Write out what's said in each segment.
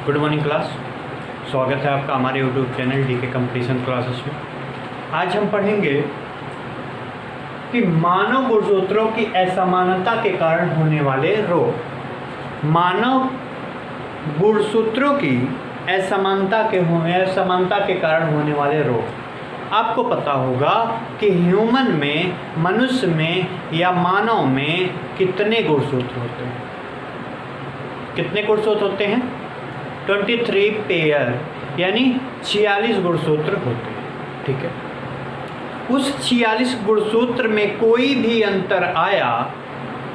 Good morning class. स्वागत है आपका हमारे YouTube channel DK competition classes में। आज हम पढ़ेंगे कि मानव गुणसूत्रों की असमानता के कारण होने वाले रोग। मानव गुणसूत्रों की असमानता के कारण होने वाले रोग। आपको पता होगा कि ह्यूमन में, मनुष्य में या मानव में कितने गुणसूत्र होते हैं? कितने गुणसूत्र होते हैं? 23 पेयर यानी 46 गुणसूत्र होते हैं। ठीक है, उस 46 गुणसूत्र में कोई भी अंतर आया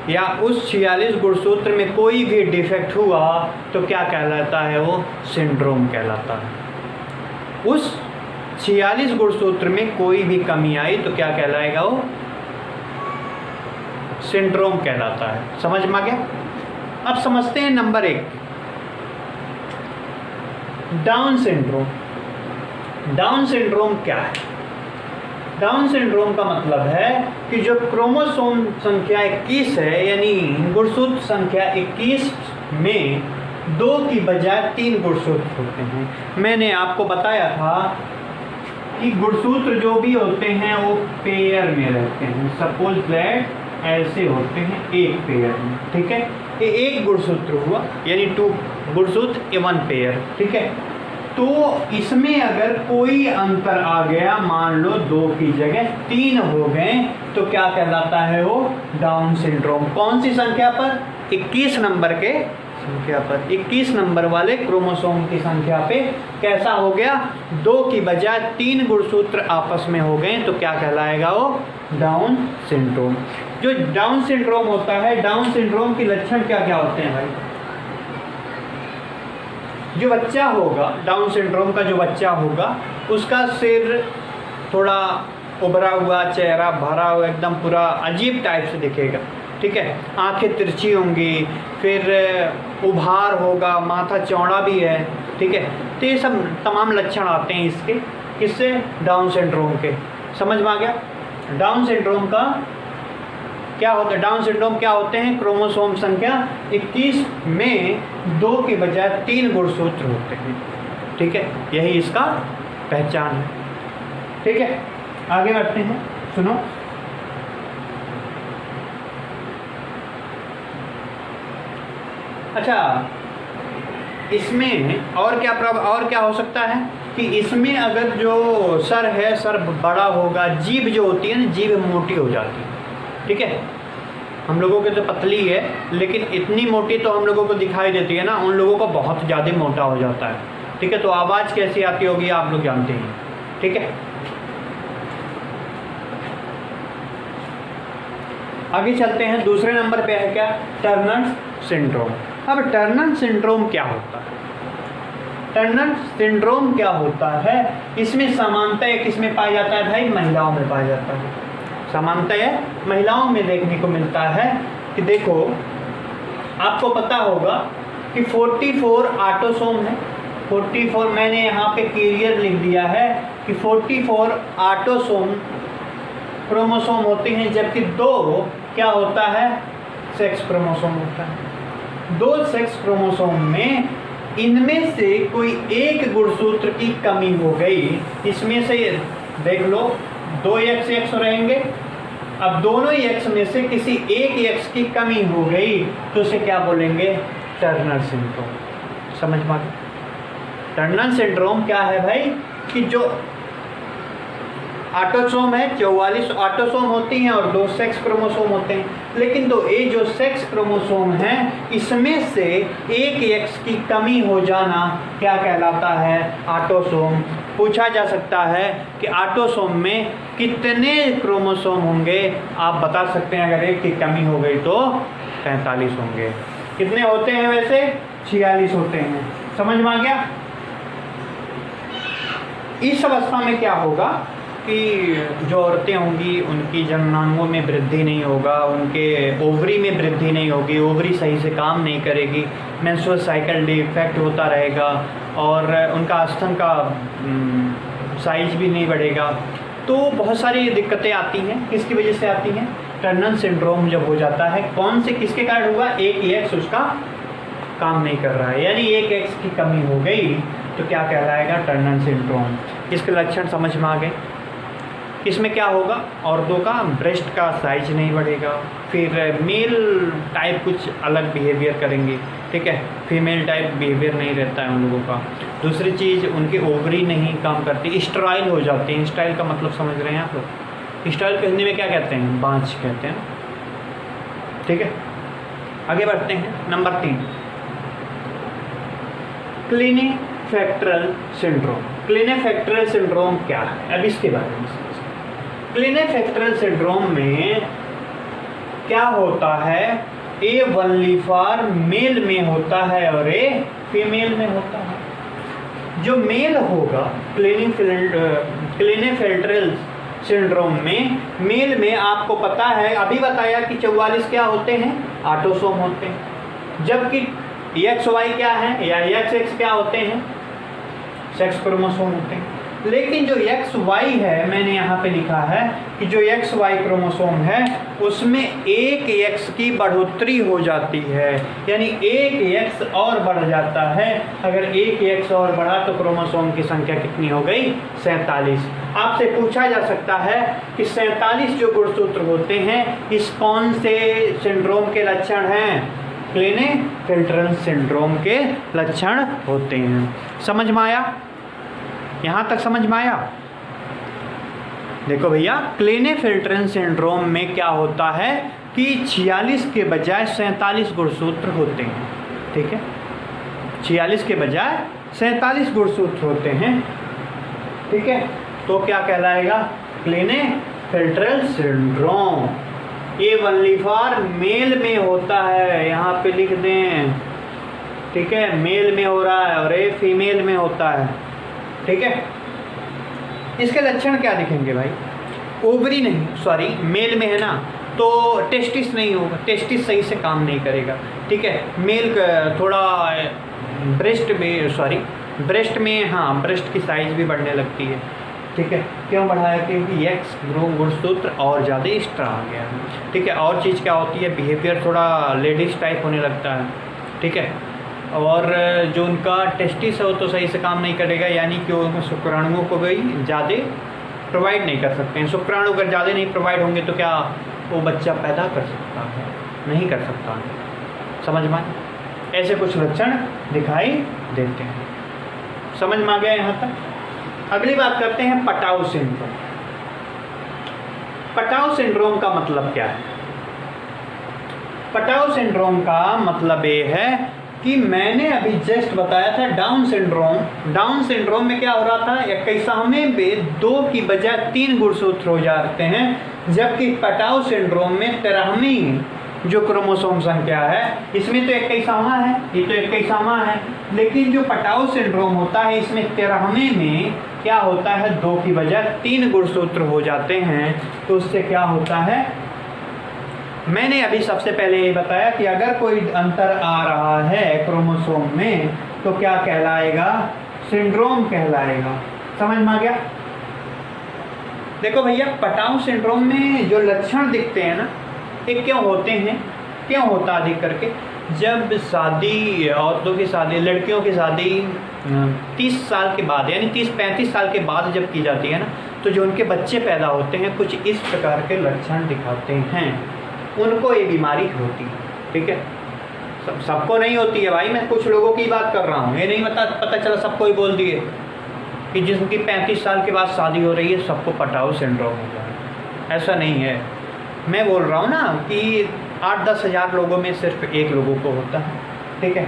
या उस 46 गुणसूत्र में कोई भी डिफेक्ट हुआ तो क्या कहलाता है? वो सिंड्रोम कहलाता है। उस 46 गुणसूत्र में कोई भी कमी आई तो क्या कहलाएगा? वो सिंड्रोम कहलाता है। समझ में आ गया? अब समझते हैं number 1, down syndrome. Down syndrome क्या है? डाउन सिंड्रोम का मतलब है कि जो क्रोमोसोम संख्या 21 है, यानी गुणसूत्र संख्या 21 में 2 की बजाय 3 गुणसूत्र होते हैं। मैंने आपको बताया था कि गुणसूत्र जो भी होते हैं वो पेयर में रहते हैं। सपोज दैट ऐसे होते हैं एक पेयर में। ठीक है, ये एक गुणसूत्र हुआ यानी 2 गुणसूत्र 1 पेयर। ठीक है, तो इसमें अगर कोई अंतर आ गया, मान लो 2 की जगह 3 हो गए तो क्या कहलाता है? वो डाउन सिंड्रोम। कौन सी संख्या पर? 21 नंबर के संख्या पर, 21 नंबर वाले क्रोमोसोम की संख्या पे कैसा हो गया? 2 की बजाय 3 गुणसूत्र आपस में हो गए तो क्या कहलाएगा? वो डाउन सिंड्रोम। जो डाउन सिंड्रोम होता है, डाउन सिंड्रोम के लक्षण क्या क्या होते हैं भाई? जो बच्चा होगा, डाउन सिंड्रोम का जो बच्चा होगा, उसका सिर थोड़ा उभरा हुआ, चेहरा भरा हुआ, एकदम पूरा अजीब टाइप से दिखेगा। ठीक है, आंखें तिरछी होंगी, फिर उभार होगा, माथा चौड़ा भी है। ठीक है, तो ये सब तमाम लक्षण आते हैं इसके। किससे? डाउन सिंड्रोम के। समझ में आ गया? डाउन सिंड्रोम का क्या होता है? डाउन सिंड्रोम क्या होते हैं? क्रोमोसोम संख्या 21 में 2 के बजाय 3 गुणसूत्र होते हैं। ठीक है, यही इसका पहचान है। ठीक है, आगे बढ़ते हैं। सुनो, अच्छा, इसमें और क्या हो सकता है कि इसमें अगर जो सर है, सर बड़ा होगा, जीभ जो होती है ना, जीभ मोटी हो जाती है। ठीक है, हम लोगों के तो पतली है, लेकिन इतनी मोटी तो हम लोगों को दिखाई देती है ना, उन लोगों को बहुत ज़्यादा मोटा हो जाता है। ठीक है, तो आवाज़ कैसी आती होगी आप लोग जानते हैं। ठीक है, आगे चलते हैं। दूसरे नंबर पे है क्या? Turner syndrome. अब टर्नर सिंड्रोम क्या होता है? टर्नर सिंड्रोम क्या होता है? इसमें समानता किसमें पाया जाता है भाई? महिलाओं में पाया जाता है। समानता महिलाओं में देखने को मिलता है कि देखो, आपको पता होगा कि 44 ऑटोसोम है। 44 मैंने यहाँ पे क्लियर लिख दिया है कि 44 ऑटोसोम क्रोमोसोम होते हैं, जबकि 2 क्या होता है? सेक्स क्रोमोसोम होता है। 2 सेक्स क्रोमोसोम में इनमें से कोई एक गुणसूत्र की कमी हो गई। इसमें से देख लो, 2 X रहेंगे। अब दोनों X में से किसी एक X की कमी हो गई तो उसे क्या बोलेंगे? Turner syndrome. समझ में? टर्नर सिंड्रोम क्या है भाई? कि जो ऑटोसोम है, 44 ऑटोसोम होती हैं और 2 सेक्स क्रोमोसोम होते हैं, लेकिन ये जो सेक्स क्रोमोसोम हैं, इसमें से एक X की कमी हो जाना क्या कहलाता है? ऑटोसोम। पूछा जा सकता है कि ऑटोसोम में कितने क्रोमोसोम होंगे? आप बता सकते हैं, अगर एक की कमी हो गई तो 45 होंगे। कितने होते हैं वैसे? 46 होते हैं। समझ में आ गया? इस अवस्था में क्या होगा कि जो औरतें होंगी उनकी जननांगों में वृद्धि नहीं होगा, उनके ओवरी में वृद्धि नहीं होगी, ओवरी सही से काम नहीं करेगी, मेंस्ट्रुअल साइकिल डिफेक्ट होता रहेगा और उनका स्तन का साइज भी नहीं बढ़ेगा। तो बहुत सारी दिक्कतें आती हैं। किसकी वजह से आती हैं? टर्नर सिंड्रोम जब हो जाता है। कौन से, किसके कारण हुआ? एक X उसका काम नहीं कर रहा है, यानी एक एक्स की कमी हो गई, तो क्या कहलाएगा? Turner syndrome. इसके लक्षण समझ में आ गए। इसमें क्या होगा? औरतों का ब्रेस्ट का साइज नहीं बढ़ेगा, फिर मेल टाइप कुछ अलग बिहेवियर करेंगे, ठीक है, फीमेल टाइप बिहेवियर नहीं रहता है उन लोगों का। दूसरी चीज़, उनकी ओवरी नहीं काम करती, स्टेराइल हो जाती हैं। स्टाइल का मतलब समझ रहे हैं आप लोग? स्टाइल को हिंदी में क्या कहते हैं? बांझ कहते हैं, ठीक है। आगे बढ़ते हैं। Number 3, Klinefelter syndrome. Klinefelter syndrome क्या है? अब इसके बारे में समझते। क्लिनेफेक्टरल सिंड्रोम में क्या होता है? ए ओनली फॉर मेल में होता है और ए फीमेल में होता है। जो मेल होगा क्लिनेफेक्टरल सिंड्रोम में, मेल में आपको पता है, अभी बताया कि 44 क्या होते हैं? ऑटोसोम होते हैं। जबकि XY क्या है या XX क्या होते हैं? सेक्स क्रोमोसोम होते हैं। लेकिन जो XY है, मैंने यहाँ पे लिखा है कि जो XY क्रोमोसोम है उसमें एक X की बढ़ोतरी हो जाती है, यानी एक X और बढ़ जाता है। अगर एक X और बढ़ा तो क्रोमोसोम की संख्या कितनी हो गई? 47। आपसे पूछा जा सकता है कि 47 जो गुणसूत्र होते हैं इस कौन से सिंड्रोम के लक्षण हैं? क्लिनेफेक्टरल सिंड्रोम के लक्षण होते हैं। समझ में आया? यहाँ तक समझ में आया? देखो भैया, क्लिनेफेक्टरल सिंड्रोम में क्या होता है कि 46 के बजाय 47 गुणसूत्र होते हैं, ठीक है। 46 के बजाय 47 गुणसूत्र होते हैं, ठीक है। तो क्या कहलाएगा? क्लिनेफेक्टरल सिंड्रोम। ये ओनली फॉर मेल में होता है, यहाँ पे लिख दें, ठीक है। मेल में हो रहा है और ये फीमेल में होता है, ठीक है। इसके लक्षण क्या दिखेंगे भाई? ओवरी नहीं, सॉरी, मेल में है ना, तो टेस्टिस नहीं होगा, टेस्टिस सही से काम नहीं करेगा, ठीक है। मेल थोड़ा ब्रेस्ट में, सॉरी, ब्रेस्ट में, हाँ, ब्रेस्ट की साइज भी बढ़ने लगती है, ठीक है। क्यों बढ़ाया? क्योंकि एक्स गुणसूत्र और ज़्यादा एक्स्ट्रा आ गया, ठीक है। और चीज़ क्या होती है? बिहेवियर थोड़ा लेडीज टाइप होने लगता है, ठीक है। और जो उनका टेस्टिस है वो तो सही से काम नहीं करेगा, यानी कि वो शुक्राणुओं को भी ज़्यादा प्रोवाइड नहीं कर सकते हैं। शुक्राणु अगर ज़्यादा नहीं प्रोवाइड होंगे तो क्या वो बच्चा पैदा कर सकता है? नहीं कर सकता है। समझ में? ऐसे कुछ लक्षण दिखाई देते हैं। समझ में आ गया यहाँ तक? अगली बात करते हैं पटाउ सिंड्रोम। पटाउ सिंड्रोम का मतलब क्या है? पटाउ सिंड्रोम का मतलब ये है कि मैंने अभी जस्ट बताया था डाउन सिंड्रोम। डाउन सिंड्रोम में क्या हो रहा था? 21वें में 2 की बजाय 3 गुणसूत्र हो जाते हैं, जबकि पटाउ सिंड्रोम में 13वीं जो क्रोमोसोम संख्या है, इसमें तो 21वां है, ये तो 21वां है, लेकिन जो पटाउ सिंड्रोम होता है इसमें 13वें में क्या होता है? 2 की बजाय 3 गुणसूत्र हो जाते हैं। तो उससे क्या होता है? मैंने अभी सबसे पहले ये बताया कि अगर कोई अंतर आ रहा है क्रोमोसोम में तो क्या कहलाएगा? सिंड्रोम कहलाएगा। समझ में आ गया? देखो भैया, पटाउ सिंड्रोम में जो लक्षण दिखते हैं ना, ये क्यों होते हैं? क्यों होता अधिक करके? जब शादी, औरतों की शादी, लड़कियों की शादी 30 साल के बाद, यानी 30-35 साल के बाद जब की जाती है ना, तो जो उनके बच्चे पैदा होते हैं कुछ इस प्रकार के लक्षण दिखाते हैं, उनको ये बीमारी होती है, ठीक है। सबको नहीं होती है भाई, मैं कुछ लोगों की बात कर रहा हूँ। ये नहीं पता चला सबको ही बोल दिए कि जिनकी 35 साल के बाद शादी हो रही है सबको पटाउ सिंड्रोम हो गया। ऐसा नहीं है। मैं बोल रहा हूँ ना कि 8-10 हज़ार लोगों में सिर्फ एक लोगों को होता है, ठीक है।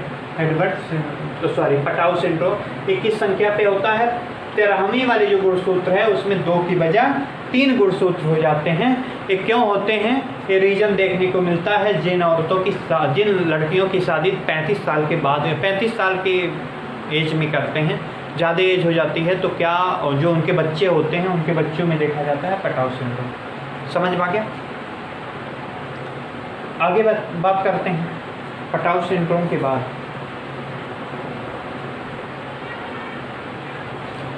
पटाउ सिंड्रोम 21 संख्या पे होता है। 13वीं वाले जो गुणसूत्र है उसमें 2 की बजाय 3 गुणसूत्र हो जाते हैं। ये क्यों होते हैं? ये रीजन देखने को मिलता है जिन औरतों की, जिन लड़कियों की शादी 35 साल के बाद, 35 साल की एज में करते हैं, ज़्यादा एज हो जाती है, तो क्या जो उनके बच्चे होते हैं उनके बच्चों में देखा जाता है पटाउ सिंड्रोम। समझ में आ गया? आगे बात करते हैं पटाउ सिंड्रोम के बाद।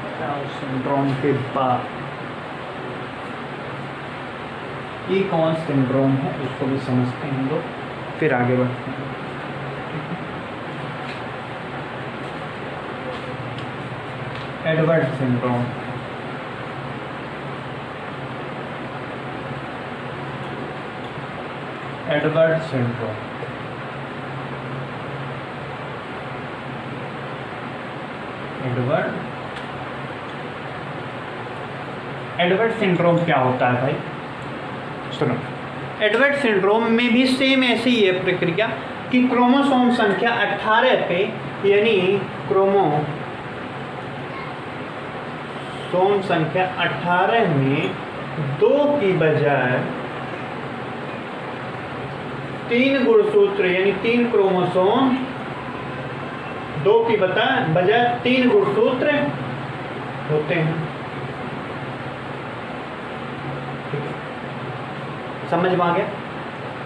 पटाउ सिंड्रोम के बाद ये कौन सिंड्रोम है उसको भी समझते हैं हम लोग, फिर आगे बढ़ते हैं। Edward syndrome. Edward syndrome Edward syndrome क्या होता है भाई? सुनो, एडवर्ड सिंड्रोम में भी सेम ऐसी ही है प्रक्रिया कि क्रोमोसोम संख्या 18 पे, यानी क्रोमोसोम संख्या 18 में 2 की बजाय 3 गुणसूत्र यानी 3 क्रोमोसोम, 2 की बजाय 3 गुणसूत्र होते हैं। समझ में आ गया?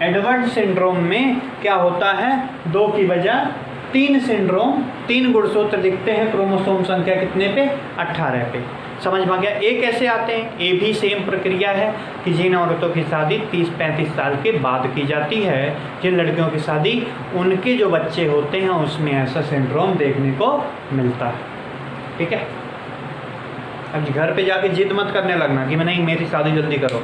एडवर्ड सिंड्रोम में क्या होता है, 2 की बजाय 3 गुणसूत्र दिखते हैं क्रोमोसोम संख्या कितने पे? 18 पे। समझ में आ गया? ये कैसे आते हैं? ये भी सेम प्रक्रिया है कि जिन औरतों की शादी 30-35 साल के बाद की जाती है, जिन लड़कियों की शादी, उनके जो बच्चे होते हैं उसमें ऐसा सिंड्रोम देखने को मिलता है। ठीक है, अब घर पे जाके जिद मत करने लगना कि मैं नहीं, मेरी शादी जल्दी करो।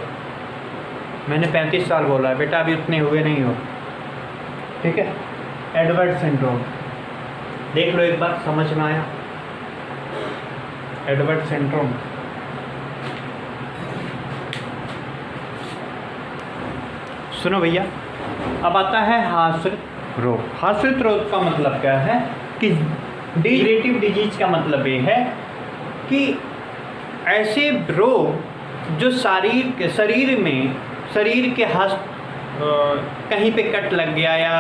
मैंने 35 साल बोला है बेटा, अभी उतने हुए नहीं हो। ठीक है, एडवर्ड सिंड्रोम देख लो एक बार, समझ में आया? एडवर्ड सिंड्रोम सुनो भैया, अब आता है हार्श्रित रोग। हार्श्रित रोग का मतलब क्या है कि डिजेनरेटिव डिजीज का मतलब ये है कि ऐसे रोग जो शरीर के कहीं पे कट लग गया, या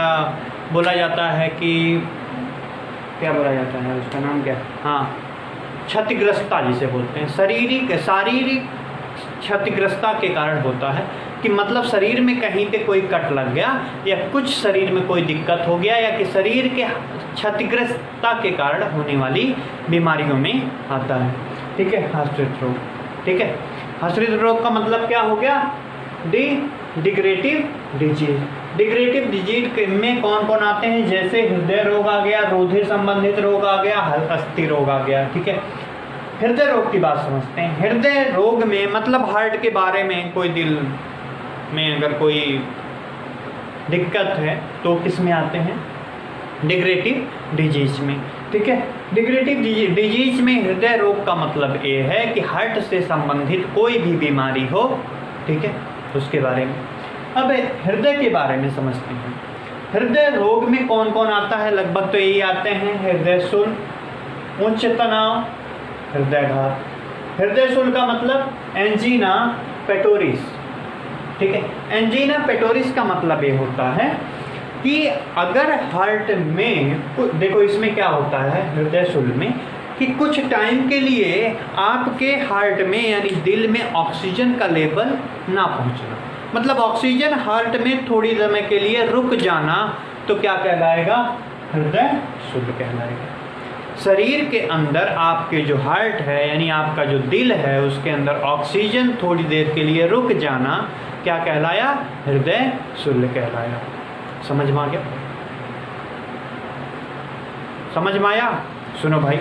बोला जाता है कि क्या बोला जाता है, उसका नाम क्या? हाँ, क्षतिग्रस्ता जिसे बोलते हैं, शारीरिक क्षतिग्रस्ता के कारण होता है कि मतलब शरीर में कहीं पे कोई कट लग गया, या कुछ शरीर में कोई दिक्कत हो गया, या कि शरीर के क्षतिग्रस्ता के कारण होने वाली बीमारियों में आता है। ठीक है, हार्श्रित रोग। ठीक है, हार्श्रित रोग का मतलब क्या हो गया? डिग्रेटिव डिजीज। डिग्रेटिव डिजीज में कौन कौन आते हैं? जैसे हृदय रोग आ गया, रुधिर संबंधित रोग आ गया, अस्थि रोग आ गया। ठीक है, हृदय रोग की बात समझते हैं। हृदय रोग में मतलब हार्ट के बारे में, कोई दिल में अगर कोई दिक्कत है तो किस में आते हैं? डिग्रेटिव डिजीज में। ठीक है, डिग्रेटिव डिजीज में हृदय रोग का मतलब ये है कि हार्ट से संबंधित कोई भी बीमारी हो। ठीक है, उसके बारे में। अब हृदय के बारे में समझते हैं। हृदय रोग में कौन कौन आता है? लगभग तो यही आते हैं, हृदय शूल, उच्च तनाव, हृदयघात। हृदय शूल का मतलब एंजीना पेटोरिस। ठीक है, एंजीना पेटोरिस का मतलब ये होता है कि अगर हार्ट में, देखो इसमें क्या होता है हृदय शूल में, कि कुछ टाइम के लिए आपके हार्ट में यानी दिल में ऑक्सीजन का लेवल ना पहुंचना, मतलब ऑक्सीजन हार्ट में थोड़ी समय के लिए रुक जाना, तो क्या कहलाएगा? हृदय शूल कहलाएगा। शरीर के अंदर आपके जो हार्ट है यानी आपका जो दिल है, उसके अंदर ऑक्सीजन थोड़ी देर के लिए रुक जाना क्या कहलाया? हृदय शूल कहलाया। समझ में आ गया? समझ में आया? सुनो भाई,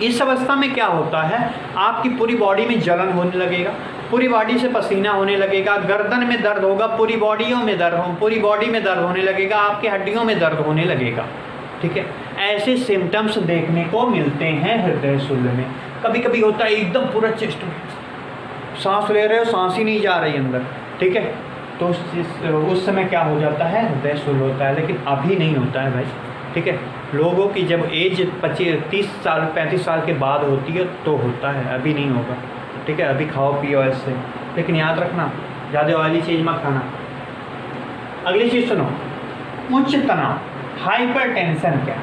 इस अवस्था में क्या होता है, आपकी पूरी बॉडी में जलन होने लगेगा, पूरी बॉडी से पसीना होने लगेगा, गर्दन में दर्द होगा, पूरी बॉडी में दर्द होने लगेगा, आपकी हड्डियों में दर्द होने लगेगा। ठीक है, ऐसे सिम्टम्स देखने को मिलते हैं हृदय शूल में। कभी कभी होता है एकदम पूरा चेस्ट में सांस ले रहे हो, सांस ही नहीं जा रही अंदर। ठीक है, तो उस समय क्या हो जाता है? हृदय शूल होता है। लेकिन अभी नहीं होता है भाई। ठीक है, लोगों की जब एज 30 साल 35 साल के बाद होती है तो होता है, अभी नहीं होगा। ठीक है, अभी खाओ पियो ऐसे, लेकिन याद रखना ज़्यादा ऑयली चीज़ मत खाना। अगली चीज़ सुनो, उच्च तनाव, हाइपरटेंशन। क्या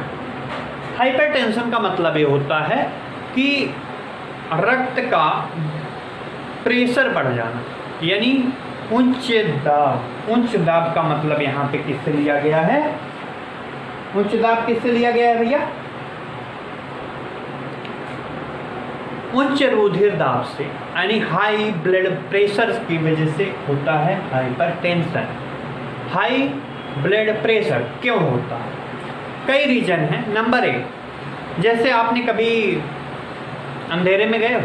हाइपरटेंशन का मतलब ये होता है कि रक्त का प्रेशर बढ़ जाना, यानी उच्च दाब। उच्च दाब का मतलब यहाँ पे किससे लिया गया है? उच्च दाब किससे लिया गया है भैया? उच्च रुधिर दाब से, यानी हाई ब्लड प्रेशर की वजह से होता है हाइपरटेंशन। हाई ब्लड प्रेशर क्यों होता है? कई रीजन है। नंबर 1, जैसे आपने कभी अंधेरे में गए हो?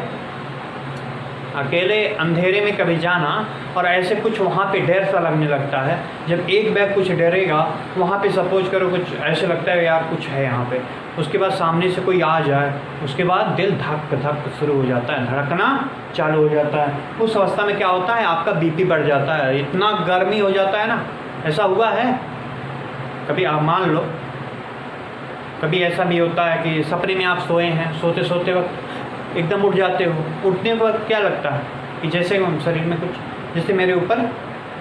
अकेले अंधेरे में कभी जाना और ऐसे कुछ वहाँ पे डर सा लगने लगता है। जब एक बैग कुछ डरेगा, वहाँ पे सपोज करो कुछ ऐसे लगता है यार कुछ है यहाँ पे, उसके बाद सामने से कोई आ जाए, उसके बाद दिल धक धक शुरू हो जाता है, धड़कना चालू हो जाता है। उस अवस्था में क्या होता है, आपका बीपी बढ़ जाता है, इतना गर्मी हो जाता है ना। ऐसा हुआ है कभी? आप मान लो कभी ऐसा भी होता है कि सपने में आप सोए हैं, सोते सोते वक्त एकदम उठ जाते हो। उठने के वक्त क्या लगता है कि जैसे शरीर में कुछ, जैसे मेरे ऊपर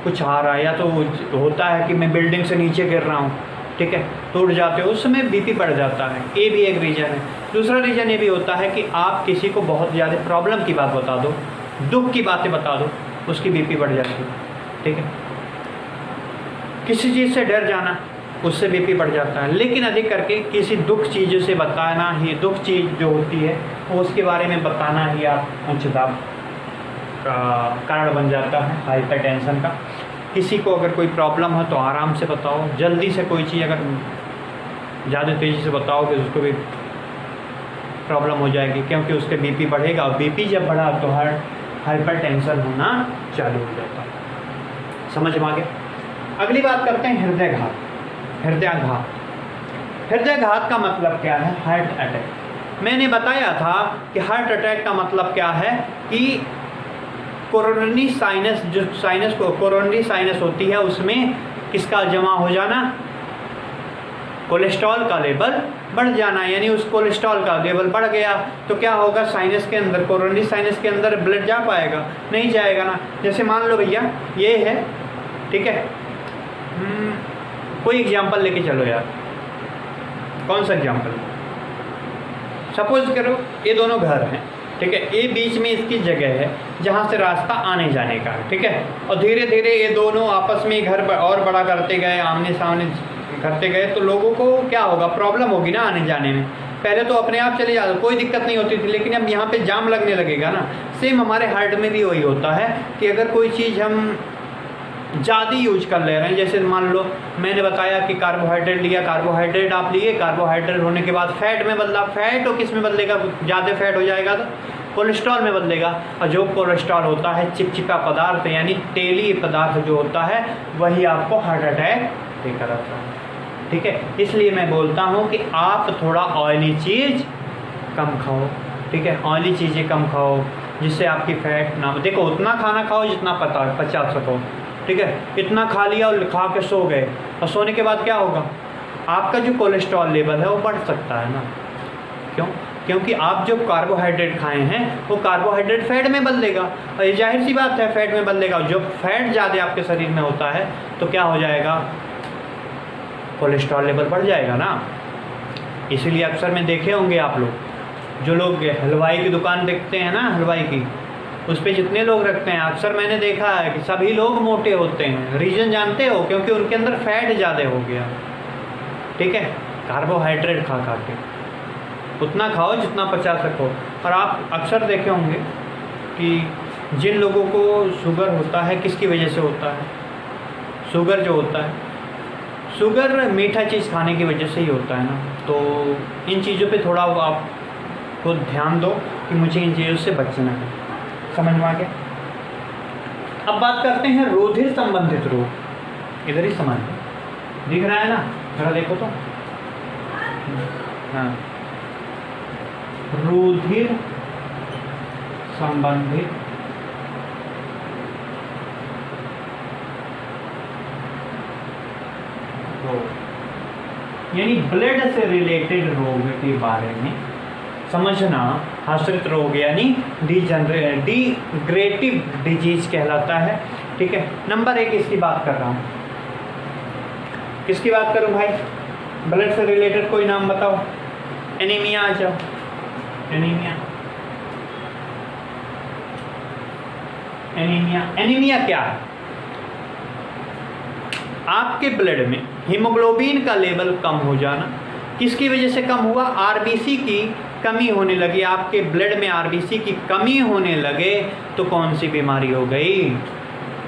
कुछ आ रहा है, या तो होता है कि मैं बिल्डिंग से नीचे गिर रहा हूँ, ठीक है, तो उठ जाते हो, उस समय बीपी बढ़ जाता है। ये भी एक रीज़न है। दूसरा रीज़न ये भी होता है कि आप किसी को बहुत ज़्यादा प्रॉब्लम की बात बता दो, दुख की बातें बता दो, उसकी बीपी बढ़ जाती है, ठीक है। किसी चीज़ से डर जाना, उससे बीपी बढ़ जाता है। लेकिन अधिक करके किसी दुख चीज़ों से बताना ही, दुख चीज़ जो होती है उसके बारे में बताना ही आप उच्च दाब का कारण बन जाता है, हाइपरटेंशन का। किसी को अगर कोई प्रॉब्लम है तो आराम से बताओ, जल्दी से कोई चीज़ अगर ज़्यादा तेज़ी से बताओगे तो उसको भी प्रॉब्लम हो जाएगी, क्योंकि उसके बीपी बढ़ेगा, और बीपी जब बढ़ा तो हाइपरटेंशन होना चालू हो जाता है। समझ में आ गया? अगली बात करते हैं हृदयाघात। हृदयाघात का मतलब क्या है? Heart attack. मैंने बताया था कि हार्ट अटैक का मतलब क्या है कि कोरोनरी साइनस, जो साइनस को कोरोनरी साइनस होती है, उसमें किसका जमा हो जाना? कोलेस्ट्रॉल का लेवल बढ़ जाना। यानी उस कोलेस्ट्रॉल का लेवल बढ़ गया तो क्या होगा, साइनस के अंदर, कोरोनरी साइनस के अंदर ब्लड जा पाएगा? नहीं जाएगा ना। जैसे मान लो भैया ये है, ठीक है, कोई एग्जाम्पल लेके चलो यार, कौन सा एग्जाम्पल? सपोज करो ये दोनों घर हैं, ठीक है, ये बीच में इसकी जगह है जहाँ से रास्ता आने जाने का है, ठीक है, और धीरे धीरे ये दोनों आपस में घर और बड़ा करते गए, आमने सामने करते गए, तो लोगों को क्या होगा, प्रॉब्लम होगी ना आने जाने में। पहले तो अपने आप चले जाते, कोई दिक्कत नहीं होती थी, लेकिन अब यहाँ पे जाम लगने लगेगा ना। सेम हमारे हार्ट में भी वही होता है कि अगर कोई चीज़ हम ज़्यादा यूज कर ले रहे हैं, जैसे मान लो मैंने बताया कि कार्बोहाइड्रेट लिया, कार्बोहाइड्रेट आप लिए, कार्बोहाइड्रेट होने के बाद फैट में बदला, फैट तो किस में बदलेगा, ज़्यादा फैट हो जाएगा तो कोलेस्ट्रॉल में बदलेगा, और जो कोलेस्ट्रॉल होता है चिपचिपा पदार्थ, यानी तेली पदार्थ जो होता है, वही आपको हार्ट अटैक देकर आता है, ठीक है। इसलिए मैं बोलता हूँ कि आप थोड़ा ऑयली चीज़ कम खाओ, ठीक है, ऑयली चीज़ें कम खाओ, जिससे आपकी फैट ना, देखो उतना खाना खाओ जितना पचा सको, ठीक है। इतना खा लिया और खा के सो गए, और सोने के बाद क्या होगा, आपका जो कोलेस्ट्रॉल लेवल है वो बढ़ सकता है ना। क्यों? क्योंकि आप जो कार्बोहाइड्रेट खाए हैं वो कार्बोहाइड्रेट फैट में बदलेगा, और ये जाहिर सी बात है फैट में बदलेगा। जो फैट ज़्यादा आपके शरीर में होता है तो क्या हो जाएगा, कोलेस्ट्रॉल लेवल बढ़ जाएगा ना। इसीलिए अक्सर में देखे होंगे आप लोग, जो लोग हलवाई की दुकान देखते हैं ना, हलवाई की, उस पर जितने लोग रखते हैं, अक्सर मैंने देखा है कि सभी लोग मोटे होते हैं। रीज़न जानते हो? क्योंकि उनके अंदर फैट ज़्यादा हो गया, ठीक है, कार्बोहाइड्रेट खा खा के। उतना खाओ जितना पचा सको। और आप अक्सर देखे होंगे कि जिन लोगों को शुगर होता है, किसकी वजह से होता है? शुगर जो होता है, शुगर मीठा चीज़ खाने की वजह से ही होता है ना। तो इन चीज़ों पे थोड़ा आप खुद ध्यान दो कि मुझे इन चीज़ों से बचना है। समझ में आ गया? अब बात करते हैं रुधिर संबंधित रोग। इधर ही समझ दिख रहा है ना, जरा देखो तो। हाँ, रुधिर संबंधित रोग, यानी ब्लड से रिलेटेड रोग के बारे में समझना। आश्रित रोग यानी डिग्रेटिव डिजीज कहलाता है, ठीक है। नंबर 1 इसकी बात कर रहा हूँ। किसकी बात करूँ भाई? ब्लड से रिलेटेड कोई नाम बताओ। एनीमिया आ जाओ। एनीमिया, एनीमिया, एनीमिया क्या है? आपके ब्लड में हीमोग्लोबिन का लेवल कम हो जाना। किसकी वजह से कम हुआ? आरबीसी की कमी होने लगी। आपके ब्लड में आरबीसी की कमी होने लगे तो कौन सी बीमारी हो गई?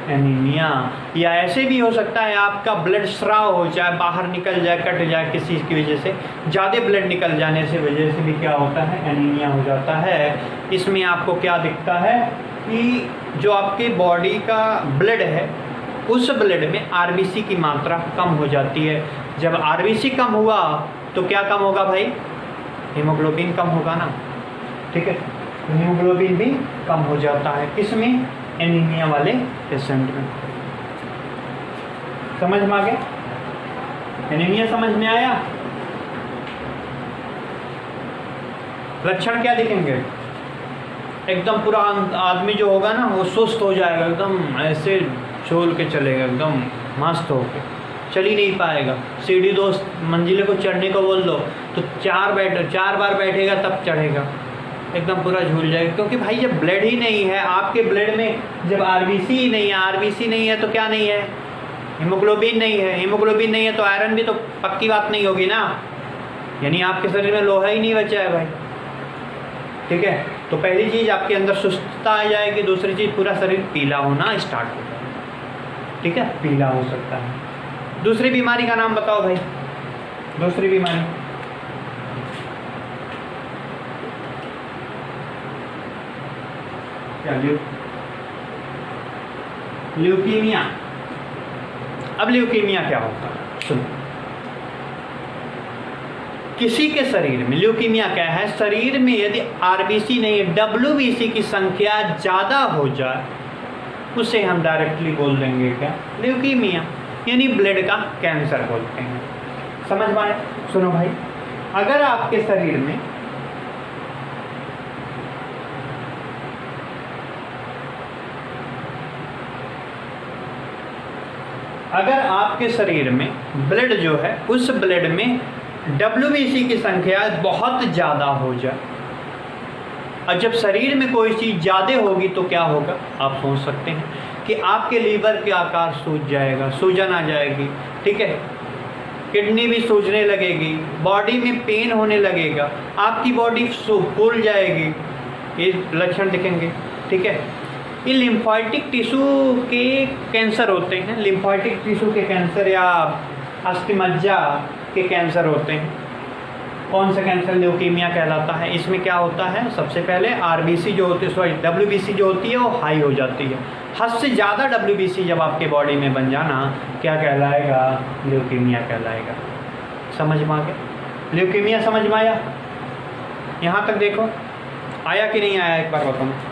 एनीमिया। या ऐसे भी हो सकता है आपका ब्लड स्राव हो जाए, बाहर निकल जाए, कट जाए, किसी की वजह से ज़्यादा ब्लड निकल जाने से वजह से भी क्या होता है, एनीमिया हो जाता है। इसमें आपको क्या दिखता है कि जो आपके बॉडी का ब्लड है उस ब्लड में आरबीसी की मात्रा कम हो जाती है। जब आरबीसी कम हुआ तो क्या कम होगा भाई, हीमोग्लोबिन कम होगा ना, ठीक है। हीमोग्लोबिन भी कम हो जाता है, किसमें, एनीमिया वाले पेशेंट में। समझ में आ गया, एनीमिया समझ में आया। लक्षण क्या दिखेंगे, एकदम पूरा आदमी जो होगा ना वो सुस्त हो जाएगा, एकदम ऐसे झोल के चलेगा, एकदम मस्त होके, चल ही नहीं पाएगा। सीढ़ी 2 मंजिले को चढ़ने को बोल दो तो 4 बार बैठेगा तब चढ़ेगा, एकदम पूरा झूल जाएगा। क्योंकि भाई जब ब्लड ही नहीं है आपके ब्लड में, जब आरबीसी ही नहीं है, आरबीसी नहीं है तो क्या नहीं है, हीमोग्लोबिन नहीं है, हीमोग्लोबिन नहीं है तो आयरन भी तो पक्की बात नहीं होगी ना, यानी आपके शरीर में लोहा ही नहीं बचा है भाई, ठीक है। तो पहली चीज़ आपके अंदर सुस्तता आ जाएगी, दूसरी चीज़ पूरा शरीर पीला होना स्टार्ट हो जाएगा, ठीक है, पीला हो सकता है। दूसरी बीमारी का नाम बताओ भाई, दूसरी बीमारी, क्या, ल्यूकीमिया। अब ल्यूकीमिया क्या होता है, सुनो। किसी के शरीर में ल्यूकीमिया क्या है, शरीर में यदि आरबीसी नहीं, डब्ल्यूबीसी की संख्या ज़्यादा हो जाए उसे हम डायरेक्टली बोल देंगे क्या, ल्यूकीमिया, यानी ब्लड का कैंसर बोलते हैं। समझ में आए। सुनो भाई, अगर आपके शरीर में ब्लड जो है उस ब्लड में डब्ल्यूबीसी की संख्या बहुत ज़्यादा हो जाए, और जब शरीर में कोई चीज़ ज़्यादा होगी तो क्या होगा, आप सोच सकते हैं कि आपके लीवर के आकार सूज जाएगा, सूजन आ जाएगी, ठीक है, किडनी भी सूजने लगेगी, बॉडी में पेन होने लगेगा, आपकी बॉडी फूल जाएगी, ये लक्षण दिखेंगे, ठीक है। ये लिम्फोइटिक टिश्यू के कैंसर होते हैं, लिम्फोइटिक टिश्यू के कैंसर या अस्थिमज्जा के कैंसर होते हैं। कौन सा कैंसर, ल्यूकीमिया कहलाता है। इसमें क्या होता है, सबसे पहले आरबीसी जो होती है, सॉरी डब्ल्यूबीसी जो होती है वो हाई हो जाती है। हद से ज़्यादा डब्ल्यूबीसी जब आपके बॉडी में बन जाना क्या कहलाएगा, ल्यूकीमिया कहलाएगा। समझ में आ गया, ल्यूकीमिया समझ में आया। यहाँ तक देखो, आया कि नहीं आया, एक बार बताओ।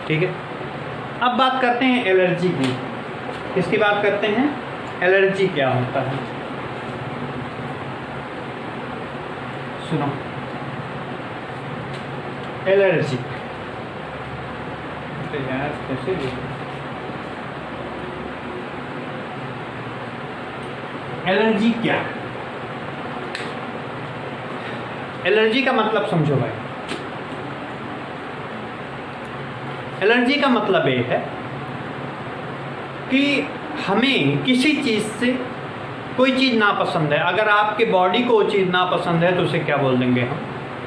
ठीक है, अब बात करते हैं एलर्जी की। किसकी बात करते हैं, एलर्जी क्या होता है। सुनो, एलर्जी यार कैसे, एलर्जी क्या, एलर्जी का मतलब समझो भाई। एलर्जी का मतलब ये है कि हमें किसी चीज़ से कोई चीज़ नापसंद है। अगर आपके बॉडी को वो चीज़ नापसंद है तो उसे क्या बोल देंगे हम,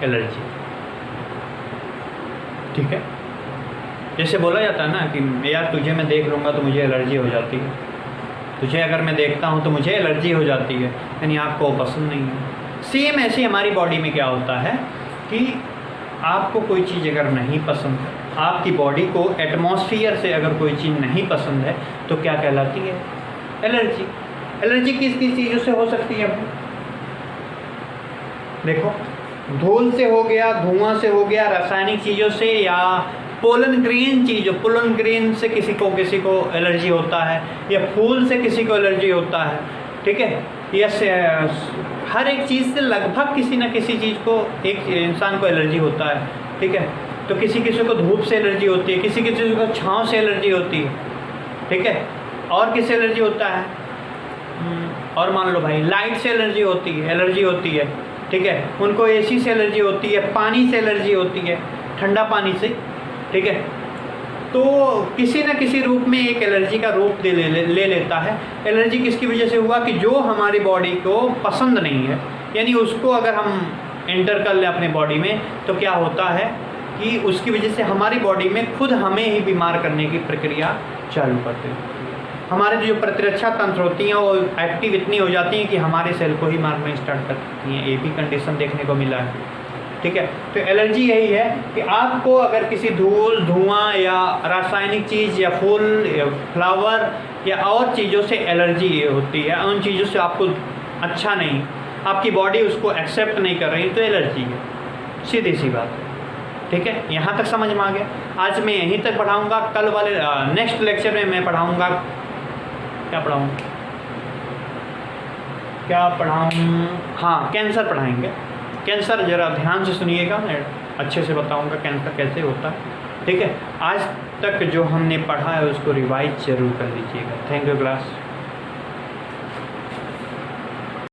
एलर्जी, ठीक है। जैसे बोला जाता है ना कि यार तुझे मैं देख लूँगा तो मुझे एलर्जी हो जाती है, तुझे अगर मैं देखता हूँ तो मुझे एलर्जी हो जाती है, यानी आपको पसंद नहीं है। सेम ऐसे हमारी बॉडी में क्या होता है कि आपको कोई चीज़ अगर नहीं पसंद है, आपकी बॉडी को एटमॉस्फेयर से अगर कोई चीज़ नहीं पसंद है तो क्या कहलाती है, एलर्जी। एलर्जी किस किस चीज़ों से हो सकती है, देखो, धूल से हो गया, धुआं से हो गया, रासायनिक चीज़ों से, या पोलन ग्रेन चीज़ों, पोलन ग्रेन से किसी को एलर्जी होता है, या फूल से किसी को एलर्जी होता है, ठीक है। या हर एक चीज़ से लगभग किसी न किसी चीज़ को एक इंसान को एलर्जी होता है, ठीक है। तो किसी किसी को धूप से एलर्जी होती है, किसी किसी को छांव से एलर्जी होती है, ठीक है। और किससे एलर्जी होता है, और मान लो भाई लाइट से एलर्जी होती है, ठीक है। उनको एसी से एलर्जी होती है, पानी से एलर्जी होती है, ठंडा पानी से, ठीक है। तो किसी न किसी रूप में एक एलर्जी का रूप ले लेता है। एलर्जी किसकी वजह से हुआ कि जो हमारी बॉडी को पसंद नहीं है, यानी उसको अगर हम एंटर कर लें अपने बॉडी में तो क्या होता है, कि उसकी वजह से हमारी बॉडी में खुद हमें ही बीमार करने की प्रक्रिया चालू कर देती है। हमारे जो प्रतिरक्षा तंत्र होती हैं वो एक्टिव इतनी हो जाती हैं कि हमारे सेल को ही मारना स्टार्ट कर देती हैं। ये भी कंडीशन देखने को मिला है, ठीक है। तो एलर्जी यही है कि आपको अगर किसी धूल, धुआं या रासायनिक चीज़ या फूल या फ्लावर या और चीज़ों से एलर्जी होती है, उन चीज़ों से आपको अच्छा नहीं, आपकी बॉडी उसको एक्सेप्ट नहीं कर रही, तो एलर्जी है, सीधी सी बात है, ठीक है। यहाँ तक समझ में आ गया। आज मैं यहीं तक पढ़ाऊँगा। कल वाले नेक्स्ट लेक्चर में मैं पढ़ाऊँगा, क्या पढ़ाऊँ, हाँ, कैंसर पढ़ाएंगे। कैंसर ज़रा ध्यान से सुनिएगा, मैं अच्छे से बताऊंगा कैंसर कैसे होता है, ठीक है। आज तक जो हमने पढ़ा है उसको रिवाइज जरूर कर लीजिएगा। Thank you class.